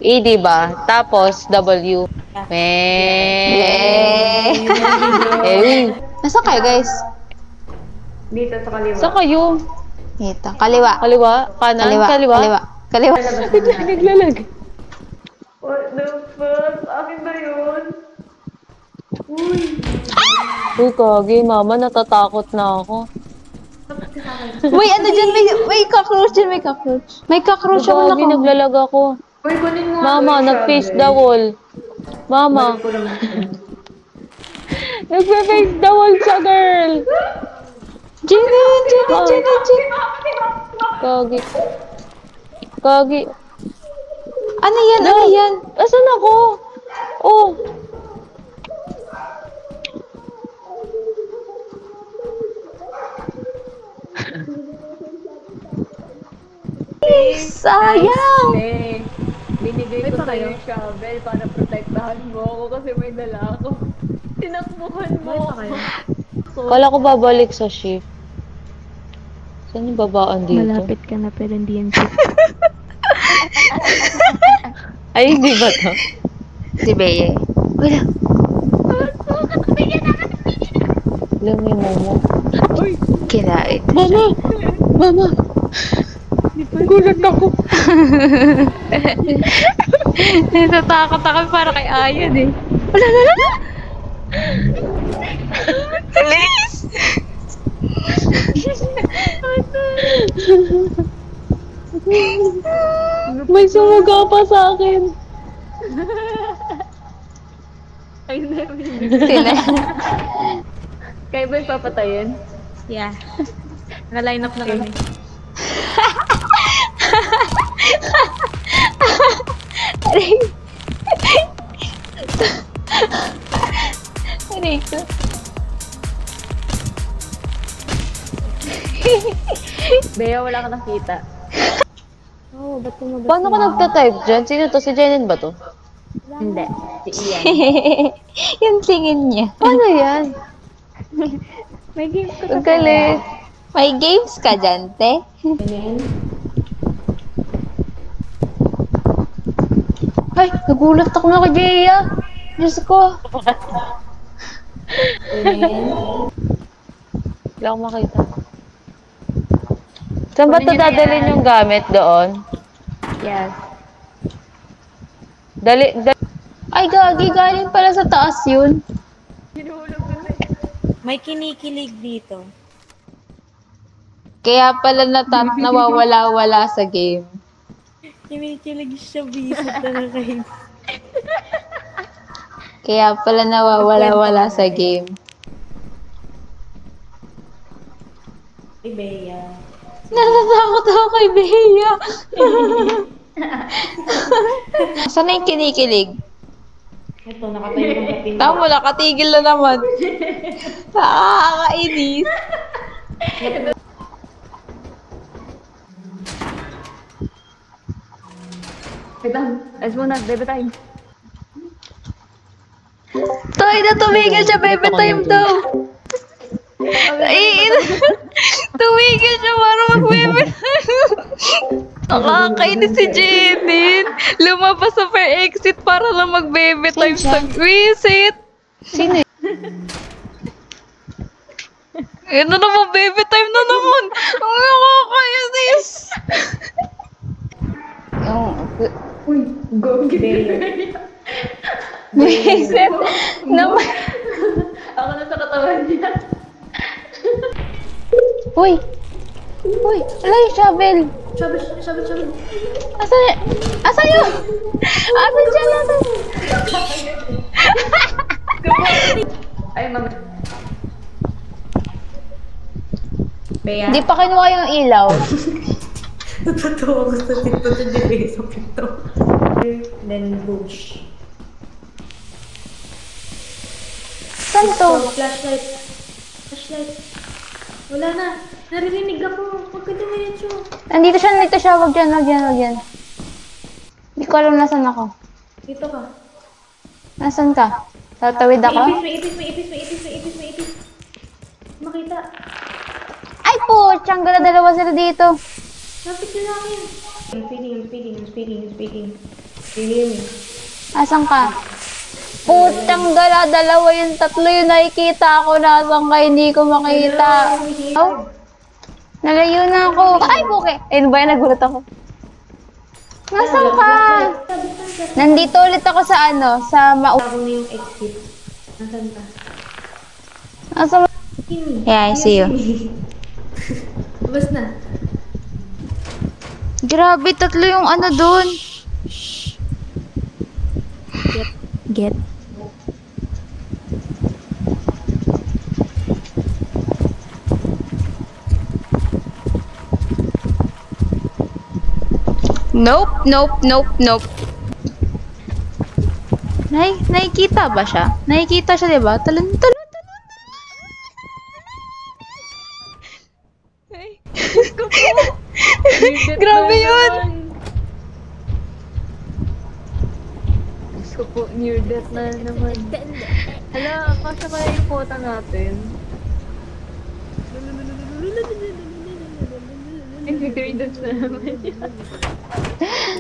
E, diba? Tapos, W. Eh. Eh, Nasaan kayo, guys? Dito sa kaliwa. saan kayo? Dito. Kaliwa. Kaliwa? Kanan? Kaliwa. Kaliwa? Kaliwa. Kaliwa. Lalabas Ito, na. naglalag. What the fuck? Akin ba yun? Uy! Uy, kagi, mama, natatakot na ako. Uy, ano dyan? May cockroach dyan. May cockroach. May cockroach ako Kagi, na naglalag ako. Uy, kunin mo Mama, ako yung nag-face shovel. the wall. Mama, Balik ko lang ito. nagpe-face the wall sa girl. Jenny, Jenny, Jenny, Jenny. Kagi. Kagi. Ano yan? Ano yan? Asan ako? Oh. Sayang! Eh, binigay ko sa'yo yung shovel para protektahan mo ako kasi may dala ako. Tinakbuhan mo ako. Kala ko babalik sa shift. Saan yung babaan dito? Malapit ka na pero hindi yan safe. Ay, hindi ba to? Si Beye. Wala. Alam mo yung momo. Kinain. Mama! Mama! Gulat ako. Natatakot ako para kay Ayan eh. Wala, wala, wala! Alis! May sumuga pa sa akin. Ay, namin. Sina? Kaya ba yung papatayin? Yeah. Naka-line up na kami. Aray. Aray ko. Bea, wala ka nakita. Oh, ba't tumabas Paano ka nagta-type dyan? Sino to? Si Jenen ba to? Hindi. Si Ian. Yung tingin niya. Paano yan? May games ko Ang galing. May games ka dyan, te? Ay, nagulat ako na kay Jaya. Diyos ko. Wala akong makita. Saan ba ito dadalhin yung gamit doon? Yes. Dali. Ay, gagi. Galing pala sa taas yun. May kinikilig dito. Kaya pala nawawala-wala sa game. Kinikilig siya, bisit na kayo. Kaya pala nawawala-wala sa game. Ay, Bea. Natatakot ako kay Bea. Saan na yung kinikilig? Ito, nakatayo ng kating. Tama, nakatigil na naman. Nakakainis. Wait lang. Ayos muna. Bebe time. Tayo na tumigil siya, baby time daw. Ay, tumigil siya para mag-baby time. Nakakainis si Jaden. Lumabas sa per exit para lang mag-baby time sa visit. Sino yun? Ito naman, baby time na naman. Ang nakakainis. Uy, go. Visit naman. Ako na sa katawan niya. Uy! Uy! Wala yung shovel! Shovel. Asan yun? Asan yun? Asan siya natin? Ay, mama. Bea. Hindi pa kinuha yung ilaw. Natatawa ko sa TikTok sa Bea sa pinto. Then, bush. Saan to? Flashlight. Wala na. Naririnig ako. Huwag ka dumiretso. Nandito siya. Wag yan. Hindi ko alam nasan ako. Dito ka. Nasan ka? Tatawid ako? May ipis. Makita. Ay po! Tiyangga na dalawa sila dito. Lapit na akin. I'm speaking. Yun. Asan ka? Putang gala, dalawa yung tatlo yung nakikita ko. Nasaan ka? Hindi ko makita. Oh, nalayo na ako. Ay, buke! Ayun ba yan? Nagulat ako. Nasaan ka? Nandito ulit ako sa ano, sa Ako na yung exit. Nasaan ka? Nasaan? Kimi. Yeah, I see you. Labas na. Grabe, tatlo yung ano doon. Get. Nope. Nakikita ba siya? Nakikita siya, diba? Talon. Grabe yun! Diyos ko po, near death na naman. Hala, kasya kaya yung quota natin. Near death na naman.